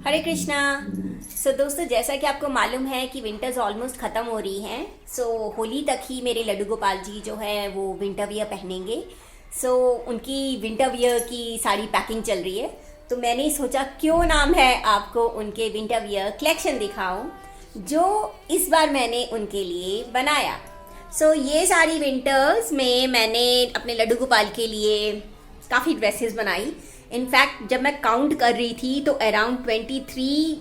हरे कृष्णा। दोस्तों, जैसा कि आपको मालूम है कि विंटर्स ऑलमोस्ट ख़त्म हो रही हैं। होली तक ही मेरे लड्डू गोपाल जी जो है वो विंटर वियर पहनेंगे। उनकी विंटर वियर की सारी पैकिंग चल रही है। तो मैंने सोचा क्यों नाम है आपको उनके विंटर वियर कलेक्शन दिखाऊं जो इस बार मैंने उनके लिए बनाया। ये सारी विंटर्स में मैंने अपने लड्डू गोपाल के लिए काफ़ी ड्रेसेस बनाई। इनफैक्ट जब मैं काउंट कर रही थी तो अराउंड 23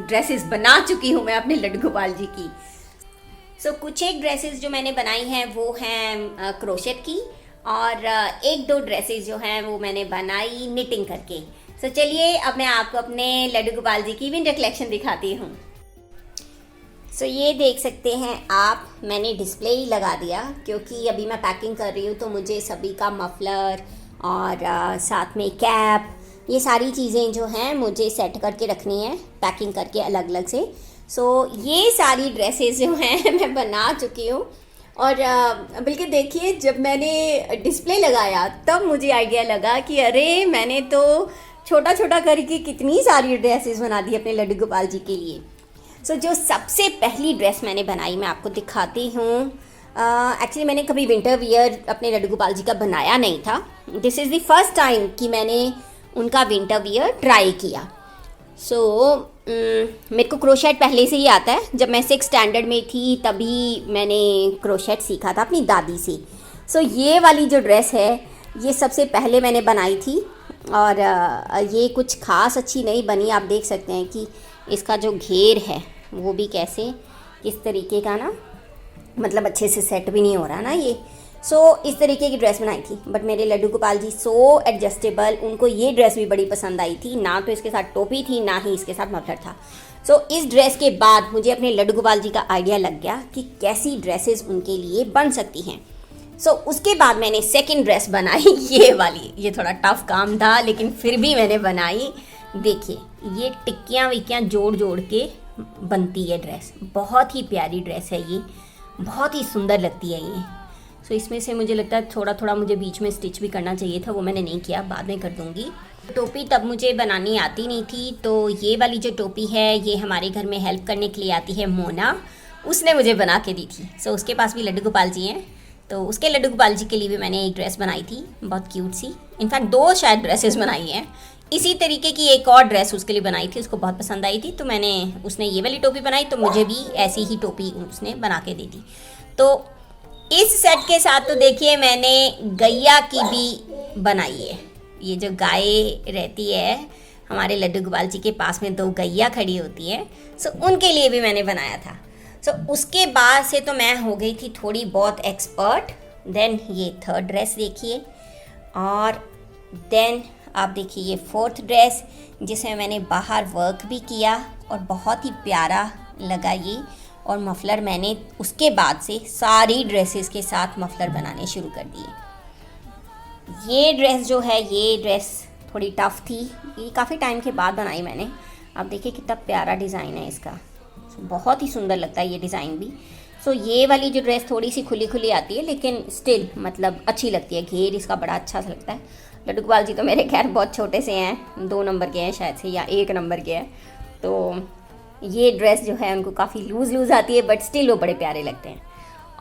ड्रेसेस बना चुकी हूँ मैं अपने लड्डू गोपाल जी की। कुछ एक ड्रेसेस जो मैंने बनाई हैं वो हैं क्रोशेट की, और एक दो ड्रेसेस जो हैं वो मैंने बनाई निटिंग करके। चलिए अब मैं आपको अपने लड्डू गोपाल जी की विंटर कलेक्शन दिखाती हूँ। ये देख सकते हैं आप, मैंने डिस्प्ले ही लगा दिया क्योंकि अभी मैं पैकिंग कर रही हूँ तो मुझे सभी का मफलर और साथ में कैप, ये सारी चीज़ें जो हैं मुझे सेट करके रखनी है पैकिंग करके अलग अलग से। ये सारी ड्रेसेस जो हैं मैं बना चुकी हूँ। और बल्कि देखिए, जब मैंने डिस्प्ले लगाया तब मुझे आइडिया लगा कि अरे मैंने तो छोटा छोटा करके कितनी सारी ड्रेसेस बना दी अपने लड्डू गोपाल जी के लिए। जो सबसे पहली ड्रेस मैंने बनाई मैं आपको दिखाती हूँ। एक्चुअली मैंने कभी विंटर वियर अपने लड्डू गोपाल जी का बनाया नहीं था। This is the first time कि मैंने उनका विंटर वियर ट्राई किया। मेरे को क्रोशेट पहले से ही आता है। जब मैं 6th स्टैंडर्ड में थी तभी मैंने क्रोशेट सीखा था अपनी दादी से। ये वाली जो ड्रेस है ये सबसे पहले मैंने बनाई थी, और ये कुछ खास अच्छी नहीं बनी। आप देख सकते हैं कि इसका जो घेर है वो भी कैसे इस तरीके का ना, मतलब अच्छे से सेट भी नहीं हो रहा ना ये। इस तरीके की ड्रेस बनाई थी। बट मेरे लड्डू गोपाल जी सो एडजस्टेबल, उनको ये ड्रेस भी बड़ी पसंद आई थी। ना तो इसके साथ टोपी थी ना ही इसके साथ मफलर था। इस ड्रेस के बाद मुझे अपने लड्डू गोपाल जी का आइडिया लग गया कि कैसी ड्रेसेस उनके लिए बन सकती हैं। उसके बाद मैंने सेकंड ड्रेस बनाई ये वाली। ये थोड़ा टफ काम था लेकिन फिर भी मैंने बनाई। देखिए, ये टिक्कियाँ विक्कियाँ जोड़ जोड़ के बनती है ड्रेस। बहुत ही प्यारी ड्रेस है ये, बहुत ही सुंदर लगती है ये। इसमें से मुझे लगता है थोड़ा थोड़ा मुझे बीच में स्टिच भी करना चाहिए था, वो मैंने नहीं किया, बाद में कर दूँगी। टोपी तब मुझे बनानी आती नहीं थी, तो ये वाली जो टोपी है ये हमारे घर में हेल्प करने के लिए आती है मोना, उसने मुझे बना के दी थी। उसके पास भी लड्डू गोपाल जी हैं, तो उसके लड्डू गोपाल जी के लिए भी मैंने एक ड्रेस बनाई थी, बहुत क्यूट सी। इनफैक्ट 2 शायद ड्रेसेस बनाई हैं। इसी तरीके की एक और ड्रेस उसके लिए बनाई थी, उसको बहुत पसंद आई थी, तो मैंने, उसने ये वाली टोपी बनाई तो मुझे भी ऐसी ही टोपी उसने बना के दी थी। तो इस सेट के साथ तो देखिए मैंने गैया की भी बनाई है। ये जो गाय रहती है हमारे लड्डू गोपाल जी के पास में 2 गैया खड़ी होती हैं, उनके लिए भी मैंने बनाया था। उसके बाद से तो मैं हो गई थी थोड़ी बहुत एक्सपर्ट। देन ये 3rd ड्रेस देखिए, और देन आप देखिए ये 4th ड्रेस जिसमें मैंने बाहर वर्क भी किया और बहुत ही प्यारा लगा ये। और मफलर मैंने उसके बाद से सारी ड्रेसेस के साथ मफलर बनाने शुरू कर दिए। ये ड्रेस जो है, ये ड्रेस थोड़ी टफ़ थी, ये काफ़ी टाइम के बाद बनाई मैंने। आप देखिए कितना प्यारा डिज़ाइन है इसका, बहुत ही सुंदर लगता है ये डिज़ाइन भी। ये वाली जो ड्रेस थोड़ी सी खुली खुली आती है लेकिन स्टिल मतलब अच्छी लगती है। घेर इसका बड़ा अच्छा सा लगता है। लड्डू गोपाल जी तो मेरे खैर बहुत छोटे से हैं, 2 नंबर के हैं शायद से, या 1 नंबर के हैं। तो ये ड्रेस जो है उनको काफ़ी लूज़ आती है, बट स्टिल वो बड़े प्यारे लगते हैं।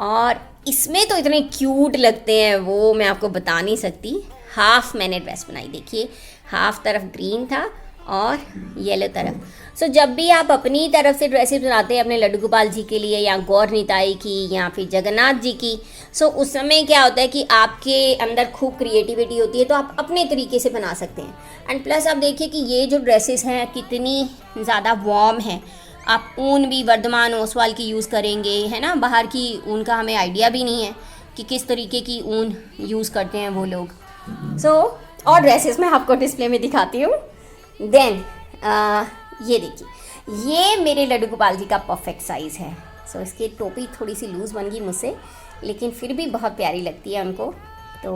और इसमें तो इतने क्यूट लगते हैं वो मैं आपको बता नहीं सकती। हाफ मैंने ड्रेस बनाई, देखिए हाफ तरफ ग्रीन था और येलो तरफ। जब भी आप अपनी तरफ से ड्रेसेस बनाते हैं अपने लड्डू गोपाल जी के लिए, या गौर निताई की, या फिर जगन्नाथ जी की, उस समय क्या होता है कि आपके अंदर खूब क्रिएटिविटी होती है, तो आप अपने तरीके से बना सकते हैं। एंड प्लस आप देखिए कि ये जो ड्रेसेस हैं कितनी ज़्यादा वार्म है। आप ऊन भी वर्धमान ओसवाल की यूज़ करेंगे, है ना। बाहर की ऊन का हमें आइडिया भी नहीं है कि किस तरीके की ऊन यूज़ करते हैं वो लोग। और ड्रेसेस मैं आपको डिस्प्ले में दिखाती हूँ। देन ये देखिए, ये मेरे लड्डू गोपाल जी का परफेक्ट साइज़ है। इसकी टोपी थोड़ी सी लूज़ बन गई मुझसे, लेकिन फिर भी बहुत प्यारी लगती है उनको। तो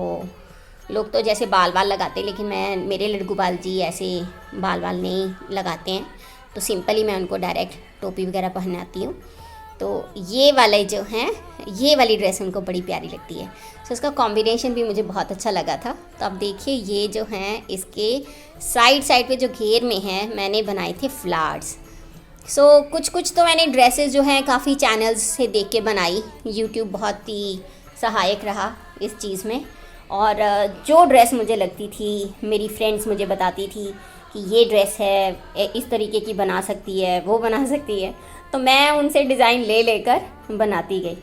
लोग तो जैसे बाल लगाते हैं, लेकिन मेरे लड्डू गोपाल जी ऐसे बाल नहीं लगाते हैं, तो सिंपल ही मैं उनको डायरेक्ट टोपी वगैरह पहनाती हूँ। तो ये वाले जो हैं, ये वाली ड्रेस उनको बड़ी प्यारी लगती है। सो इसका कॉम्बिनेशन भी मुझे बहुत अच्छा लगा था। तो अब देखिए ये जो हैं इसके साइड पे जो घेर में है मैंने बनाए थे फ्लावर्स। सो कुछ तो मैंने ड्रेसेस जो हैं काफ़ी चैनल्स से देख के बनाई। यूट्यूब बहुत ही सहायक रहा इस चीज़ में। और जो ड्रेस मुझे लगती थी, मेरी फ्रेंड्स मुझे बताती थी कि ये ड्रेस है इस तरीके की बना सकती है, वो बना सकती है, तो मैं उनसे डिज़ाइन ले लेकर बनाती गई।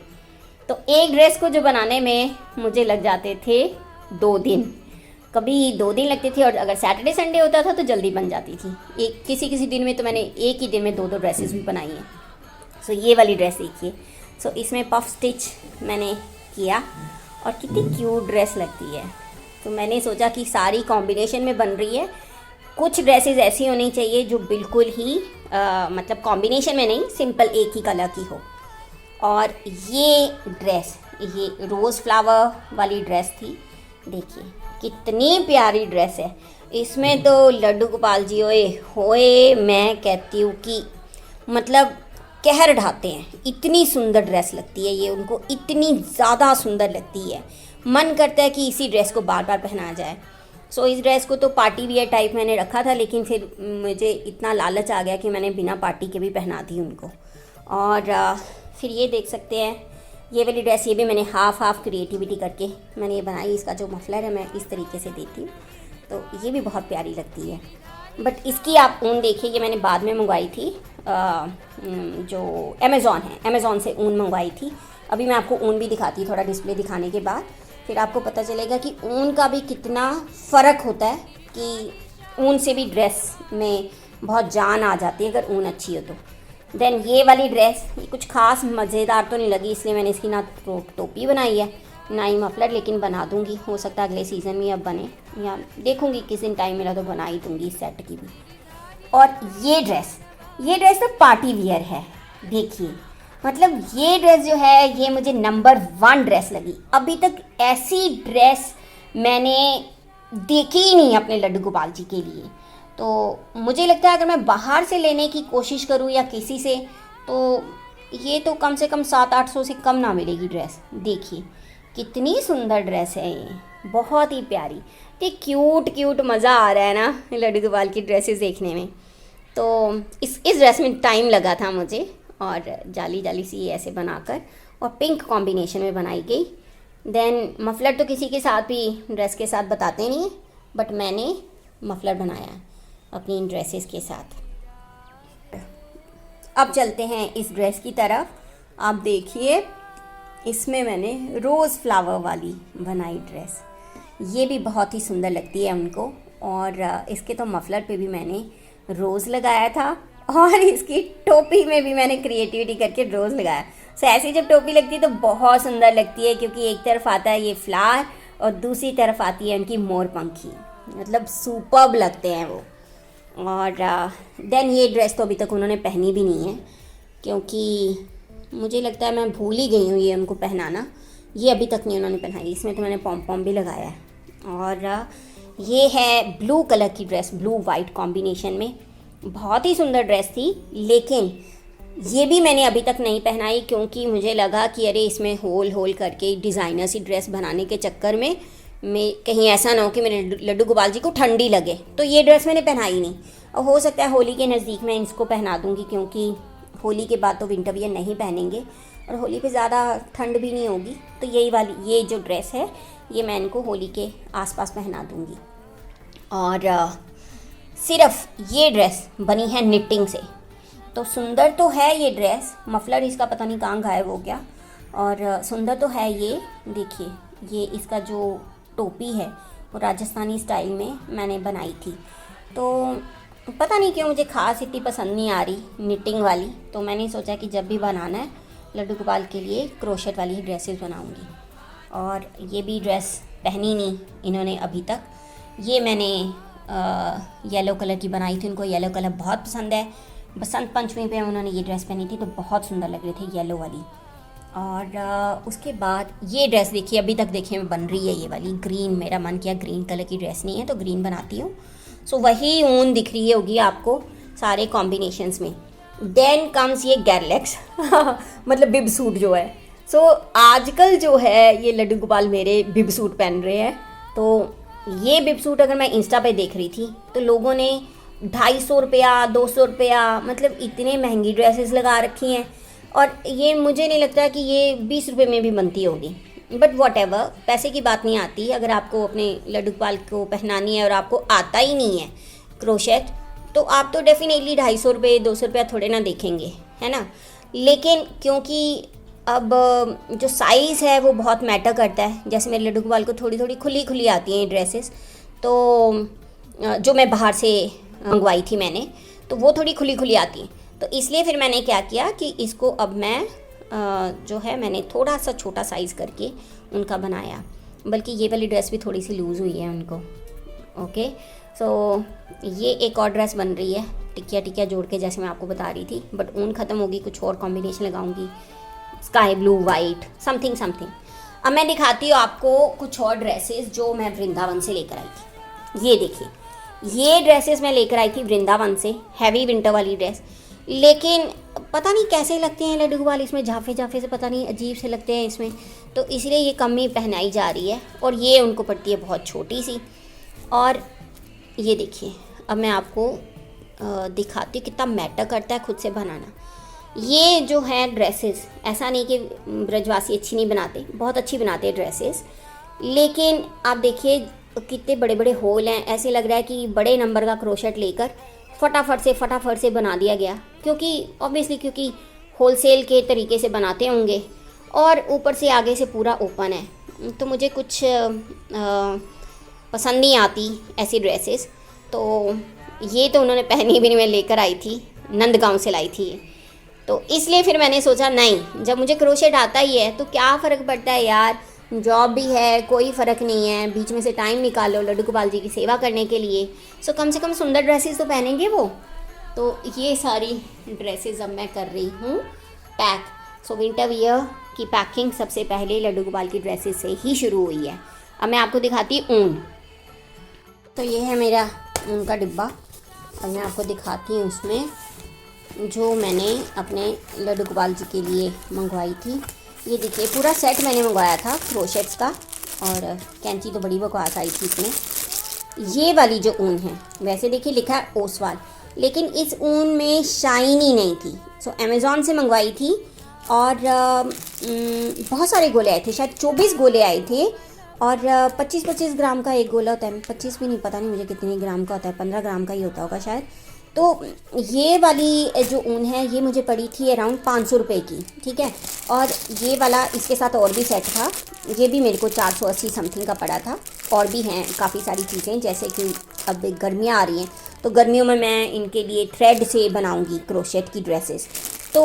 तो एक ड्रेस को जो बनाने में मुझे लग जाते थे 2 दिन, कभी 2 दिन लगते थे, और अगर सैटरडे संडे होता था तो जल्दी बन जाती थी। एक किसी दिन में तो मैंने एक ही दिन में 2 ड्रेसेस भी बनाई हैं। सो ये वाली ड्रेस देखिए। सो इसमें पफ स्टिच मैंने किया और कितनी क्यूट ड्रेस लगती है। तो मैंने सोचा कि सारी कॉम्बिनेशन में बन रही है, कुछ ड्रेसेस ऐसी होनी चाहिए जो बिल्कुल ही मतलब कॉम्बिनेशन में नहीं, सिंपल एक ही कलर की हो। और ये ड्रेस, ये रोज़ फ्लावर वाली ड्रेस थी। देखिए कितनी प्यारी ड्रेस है। इसमें तो लड्डू गोपाल जी होए मैं कहती हूँ कि मतलब कहर ढाते हैं। इतनी सुंदर ड्रेस लगती है ये उनको, इतनी ज़्यादा सुंदर लगती है, मन करता है कि इसी ड्रेस को बार बार पहना जाए। सो इस ड्रेस को तो पार्टी वियर टाइप मैंने रखा था, लेकिन फिर मुझे इतना लालच आ गया कि मैंने बिना पार्टी के भी पहना दी उनको। और फिर ये देख सकते हैं ये वाली ड्रेस, ये भी मैंने हाफ क्रिएटिविटी करके मैंने ये बनाई। इसका जो मफलर है मैं इस तरीके से देती हूँ, तो ये भी बहुत प्यारी लगती है। बट इसकी आप ऊन देखिए, ये मैंने बाद में मंगवाई थी, जो अमेज़ॉन है, अमेज़ॉन से ऊन मंगवाई थी। अभी मैं आपको ऊन भी दिखाती हूँ, थोड़ा डिस्प्ले दिखाने के बाद फिर आपको पता चलेगा कि ऊन का भी कितना फ़र्क होता है, कि ऊन से भी ड्रेस में बहुत जान आ जाती है अगर ऊन अच्छी हो तो। देन ये वाली ड्रेस, ये कुछ खास मज़ेदार तो नहीं लगी, इसलिए मैंने इसकी ना टोपी बनाई है ना ही मफलर, लेकिन बना दूंगी। हो सकता है अगले सीज़न में अब बने, या देखूंगी किस दिन टाइम मिला तो बना ही दूंगी इस सेट की भी। और ये ड्रेस तो पार्टी वियर है। देखिए मतलब ये ड्रेस जो है ये मुझे नंबर 1 ड्रेस लगी। अभी तक ऐसी ड्रेस मैंने देखी ही नहीं अपने लड्डू गोपाल जी के लिए। तो मुझे लगता है अगर मैं बाहर से लेने की कोशिश करूं या किसी से, तो ये तो कम से कम 700-800 से कम ना मिलेगी ड्रेस। देखिए कितनी सुंदर ड्रेस है ये, बहुत ही प्यारी। तो क्यूट मज़ा आ रहा है ना लड्डू गोपाल की ड्रेसेस देखने में। तो इस ड्रेस में टाइम लगा था मुझे, और जाली सी ऐसे बनाकर और पिंक कॉम्बिनेशन में बनाई गई। देन मफलर तो किसी के साथ भी ड्रेस के साथ बताते नहीं, बट मैंने मफलर बनाया अपनी इन ड्रेसेस के साथ। अब चलते हैं इस ड्रेस की तरफ। आप देखिए इसमें मैंने रोज़ फ्लावर वाली बनाई ड्रेस, ये भी बहुत ही सुंदर लगती है उनको। और इसके तो मफलर पे भी मैंने रोज़ लगाया था, और इसकी टोपी में भी मैंने क्रिएटिविटी करके रोज़ लगाया। सो ऐसी जब टोपी लगती है तो बहुत सुंदर लगती है, क्योंकि एक तरफ आता है ये फ्लावर और दूसरी तरफ आती है उनकी मोर पंखी, मतलब सुपर्ब लगते हैं वो। और देन ये ड्रेस तो अभी तक उन्होंने पहनी भी नहीं है, क्योंकि मुझे लगता है मैं भूल ही गई हूँ ये उनको पहनाना। ये अभी तक नहीं उन्होंने पहनाई। इसमें तो मैंने पॉम भी लगाया है। और ये है ब्लू कलर की ड्रेस, ब्लू वाइट कॉम्बिनेशन में, बहुत ही सुंदर ड्रेस थी। लेकिन ये भी मैंने अभी तक नहीं पहनाई, क्योंकि मुझे लगा कि अरे इसमें होल करके डिज़ाइनर सी ड्रेस बनाने के चक्कर में मैं कहीं ऐसा ना हो कि मेरे लड्डू गोपाल जी को ठंडी लगे, तो ये ड्रेस मैंने पहनाई नहीं। और हो सकता है होली के नज़दीक मैं इसको पहना दूँगी, क्योंकि होली के बाद तो विंटर वियर नहीं पहनेंगे और होली पे ज़्यादा ठंड भी नहीं होगी। तो ये जो ड्रेस है ये मैं इनको होली के आसपास पहना दूँगी। और सिर्फ ये ड्रेस बनी है निटिंग से, तो सुंदर तो है ये ड्रेस। मफलर इसका पता नहीं कहाँ गायब हो गया, और सुंदर तो है ये। देखिए ये इसका जो टोपी है वो राजस्थानी स्टाइल में मैंने बनाई थी। तो पता नहीं क्यों मुझे ख़ास इतनी पसंद नहीं आ रही निटिंग वाली, तो मैंने सोचा कि जब भी बनाना है लड्डू गोपाल के लिए क्रोशेट वाली ड्रेसेस बनाऊंगी। और ये भी ड्रेस पहनी नहीं इन्होंने अभी तक। ये मैंने येलो कलर की बनाई थी, उनको येलो कलर बहुत पसंद है। बसंत पंचमी पे उन्होंने ये ड्रेस पहनी थी तो बहुत सुंदर लग रही थी येलो वाली। और उसके बाद ये ड्रेस देखिए, अभी तक देखिए बन रही है ये वाली ग्रीन। मेरा मन किया ग्रीन कलर की ड्रेस नहीं है तो ग्रीन बनाती हूँ। सो वही ऊन दिख रही होगी आपको सारे कॉम्बिनेशंस में। देन कम्स ये गैरलेक्स मतलब बिब सूट जो है। सो आजकल जो है ये लड्डू गोपाल मेरे बिब सूट पहन रहे हैं। तो ये बिब सूट अगर मैं इंस्टा पे देख रही थी तो लोगों ने 250 रुपया 200 रुपया मतलब इतने महंगी ड्रेसेस लगा रखी हैं, और ये मुझे नहीं लगता कि ये 20 रुपये में भी बनती होगी। बट वॉट एवर, पैसे की बात नहीं आती। अगर आपको अपने लड्डू गोपाल को पहनानी है और आपको आता ही नहीं है क्रोशेट, तो आप तो डेफिनेटली 250 रुपये 200 रुपया थोड़े ना देखेंगे, है ना। लेकिन क्योंकि अब जो साइज़ है वो बहुत मैटर करता है। जैसे मेरे लड्डू गोपाल को थोड़ी थोड़ी खुली खुली आती हैं ड्रेसेस, तो जो मैं बाहर से मंगवाई थी मैंने, तो वो थोड़ी खुली खुली आती हैं। तो इसलिए फिर मैंने क्या किया कि इसको अब मैं जो है मैंने थोड़ा सा छोटा साइज़ करके उनका बनाया। बल्कि ये वाली ड्रेस भी थोड़ी सी लूज़ हुई है उनको। ओके, सो ये एक और ड्रेस बन रही है टिकिया टिकिया जोड़ के, जैसे मैं आपको बता रही थी। बट ऊन ख़त्म होगी, कुछ और कॉम्बिनेशन लगाऊंगी, sky blue white something something. अब मैं दिखाती हूँ आपको कुछ और ड्रेसेस जो मैं वृंदावन से लेकर आई थी। ये देखिए, ये ड्रेसेस मैं लेकर आई थी वृंदावन से, हैवी विंटर वाली ड्रेस। लेकिन पता नहीं कैसे लगते हैं लड्डू गोपाल, इसमें झाफे झाफे से पता नहीं अजीब से लगते हैं इसमें, तो इसलिए ये कम ही पहनाई जा रही है। और ये उनको पड़ती है बहुत छोटी सी। और ये देखिए, अब मैं आपको दिखाती हूँ कितना मैटर करता है खुद से बनाना। ये जो है ड्रेसेस, ऐसा नहीं कि ब्रजवासी अच्छी नहीं बनाते, बहुत अच्छी बनाते हैं ड्रेसेस। लेकिन आप देखिए कितने बड़े बड़े होल हैं, ऐसे लग रहा है कि बड़े नंबर का क्रोशेट लेकर फटाफट से बना दिया गया। क्योंकि ऑब्वियसली क्योंकि होलसेल के तरीके से बनाते होंगे, और ऊपर से आगे से पूरा ओपन है। तो मुझे कुछ पसंद नहीं आती ऐसी ड्रेसेस। तो ये तो उन्होंने पहनी भी नहीं, मैं लेकर आई थी, नंदगांव से लाई थी। तो इसलिए फिर मैंने सोचा नहीं, जब मुझे क्रोशेट आता ही है तो क्या फ़र्क पड़ता है यार, जॉब भी है, कोई फ़र्क नहीं है, बीच में से टाइम निकालो लड्डू गोपाल जी की सेवा करने के लिए। सो कम से कम सुंदर ड्रेसेस तो पहनेंगे वो। तो ये सारी ड्रेसेस अब मैं कर रही हूँ पैक। सो विंटर वियर की पैकिंग सबसे पहले लड्डू गोपाल की ड्रेसेस से ही शुरू हुई है। अब मैं आपको दिखाती हूँ ऊन। तो ये है मेरा ऊन का डिब्बा, और मैं आपको दिखाती हूँ उसमें जो मैंने अपने लड्डू गोपाल जी के लिए मंगवाई थी। ये देखिए, पूरा सेट मैंने मंगवाया था क्रोशेट्स का, और कैंची तो बड़ी बकवास आई थी इसमें। ये वाली जो ऊन है, वैसे देखिए लिखा है ओसवाल, लेकिन इस ऊन में शाइन ही नहीं थी। सो अमेज़ॉन से मंगवाई थी, और बहुत सारे गोले आए थे, शायद 24 गोले आए थे, और 25-25 ग्राम का एक गोला होता है। 25 भी नहीं, पता नहीं मुझे कितने ग्राम का होता है, 15 ग्राम का ही होता होगा शायद। तो ये वाली जो ऊन है ये मुझे पड़ी थी अराउंड 500 रुपये की, ठीक है। और ये वाला इसके साथ और भी सेट था, ये भी मेरे को 480 समथिंग का पड़ा था। और भी हैं काफ़ी सारी चीज़ें, जैसे कि अब गर्मियाँ आ रही हैं, तो गर्मियों में मैं इनके लिए थ्रेड से बनाऊंगी क्रोशेट की ड्रेसेस। तो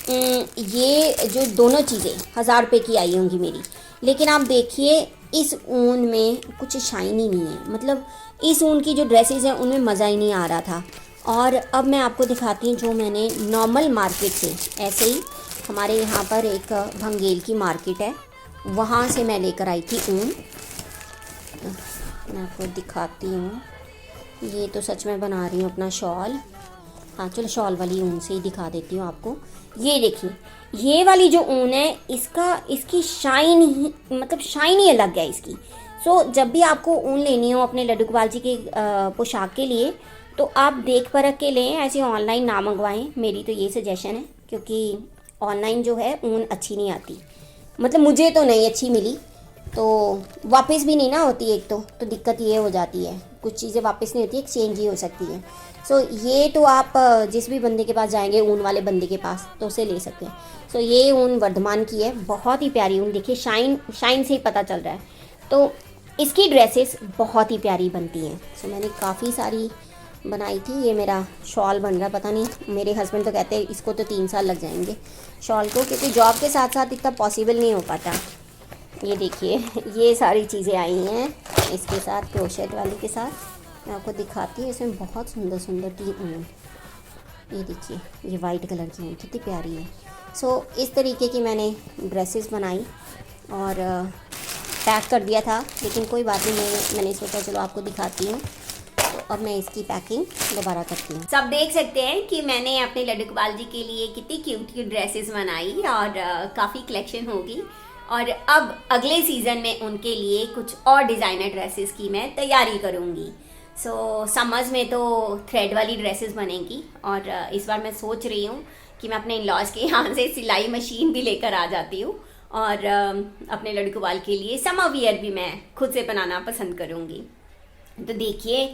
ये जो दोनों चीज़ें 1000 रुपये की आई होंगी मेरी। लेकिन आप देखिए इस ऊन में कुछ शाइन ही नहीं है, मतलब इस ऊन की जो ड्रेसेस हैं उनमें मज़ा ही नहीं आ रहा था। और अब मैं आपको दिखाती हूँ जो मैंने नॉर्मल मार्केट से, ऐसे ही हमारे यहाँ पर एक भंगेल की मार्केट है, वहाँ से मैं लेकर आई थी ऊन। मैं आपको दिखाती हूँ, ये तो सच में बना रही हूँ अपना शॉल। हाँ चलो, शॉल वाली ऊन से ही दिखा देती हूँ आपको। ये देखिए, ये वाली जो ऊन है इसकी शाइन ही, मतलब शाइन ही अलग है इसकी। सो जब भी आपको ऊन लेनी हो अपने लड्डू गोपाल जी के पोशाक के लिए, तो आप देख परख के लें, ऐसे ऑनलाइन ना मंगवाएं, मेरी तो ये सजेशन है। क्योंकि ऑनलाइन जो है ऊन अच्छी नहीं आती, मतलब मुझे तो नहीं अच्छी मिली। तो वापस भी नहीं ना होती एक तो दिक्कत ये हो जाती है, कुछ चीज़ें वापस नहीं होती, एक्सचेंज ही हो सकती है। सो ये तो आप जिस भी बंदे के पास जाएंगे, ऊन वाले बंदे के पास, तो उसे ले सकते हैं। सो ये ऊन वर्धमान की है, बहुत ही प्यारी ऊन, देखिए शाइन से ही पता चल रहा है। तो इसकी ड्रेसेस बहुत ही प्यारी बनती हैं। सो मैंने काफ़ी सारी बनाई थी। ये मेरा शॉल बन रहा है, पता नहीं मेरे हस्बैंड तो कहते हैं इसको तो 3 साल लग जाएंगे शॉल को, क्योंकि जॉब के साथ साथ इतना पॉसिबल नहीं हो पाता। ये देखिए, ये सारी चीज़ें आई हैं इसके साथ, क्रोशेट वाली के साथ। मैं आपको दिखाती हूँ, इसमें बहुत सुंदर सुंदर थी ऊन। ये देखिए, ये वाइट कलर की ऊन कितनी प्यारी है। सो इस तरीके की मैंने ड्रेसेस बनाई और पैक कर दिया था, लेकिन कोई बात नहीं, मैंने सोचा चलो आपको दिखाती हूँ। तो और मैं इसकी पैकिंग दोबारा करती हूँ। सब देख सकते हैं कि मैंने अपने लड्डू गोपाल जी के लिए कितनी क्यूट ड्रेसेस बनाई और काफ़ी कलेक्शन होगी। और अब अगले सीज़न में उनके लिए कुछ और डिज़ाइनर ड्रेसेस की मैं तैयारी करूँगी। सो समर्स में तो थ्रेड वाली ड्रेसेस बनेंगी और इस बार मैं सोच रही हूँ कि मैं अपने इन-लॉज के यहाँ से सिलाई मशीन भी लेकर आ जाती हूँ और अपने लड्डू गोपाल के लिए समर वियर भी मैं खुद से बनाना पसंद करूँगी। तो देखिए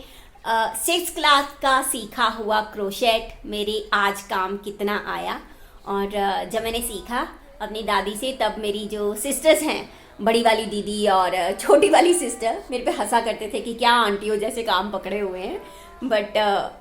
6th क्लास का सीखा हुआ क्रोशेट मेरे आज काम कितना आया। और जब मैंने सीखा अपनी दादी से, तब मेरी जो सिस्टर्स हैं, बड़ी वाली दीदी और छोटी वाली सिस्टर, मेरे पे हंसा करते थे कि क्या आंटियों जैसे काम पकड़े हुए हैं। बट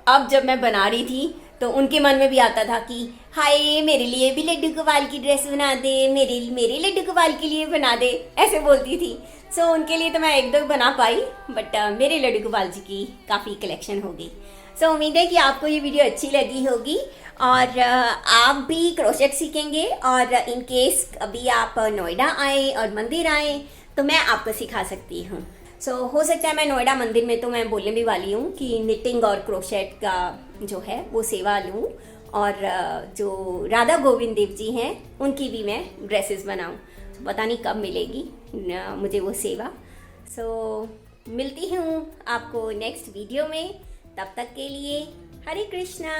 अब जब मैं बना रही थी तो उनके मन में भी आता था कि हाय मेरे लिए भी लड्डू गोपाल की ड्रेस बना दे, मेरे लड्डू गोपाल के लिए बना दे, ऐसे बोलती थी। सो उनके लिए तो मैं एक दो बना पाई, बट मेरे लड्डू गोपाल जी की काफ़ी कलेक्शन होगी। सो उम्मीद है कि आपको ये वीडियो अच्छी लगी होगी और आप भी क्रोशेट सीखेंगे। और इन केस अभी आप नोएडा आए और मंदिर आए तो मैं आपको सिखा सकती हूँ। सो हो सकता है मैं नोएडा मंदिर में तो मैं बोलने भी वाली हूँ कि निटिंग और क्रोशेट का जो है वो सेवा लूँ और जो राधा गोविंद देव जी हैं उनकी भी मैं ड्रेसेस बनाऊँ। तो पता नहीं कब मिलेगी मुझे वो सेवा। सो मिलती हूँ आपको नेक्स्ट वीडियो में, तब तक के लिए हरे कृष्णा।